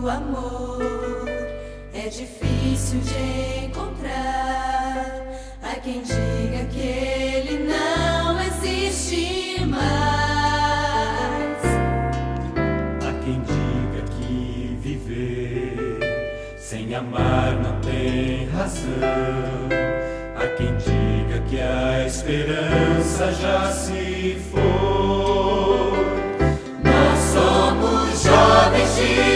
do amor é difícil de encontrar. Há quem diga que ele não existe mais. Há quem diga que viver sem amar não tem razão. Há quem diga que a esperança já se foi. Nós somos jovens de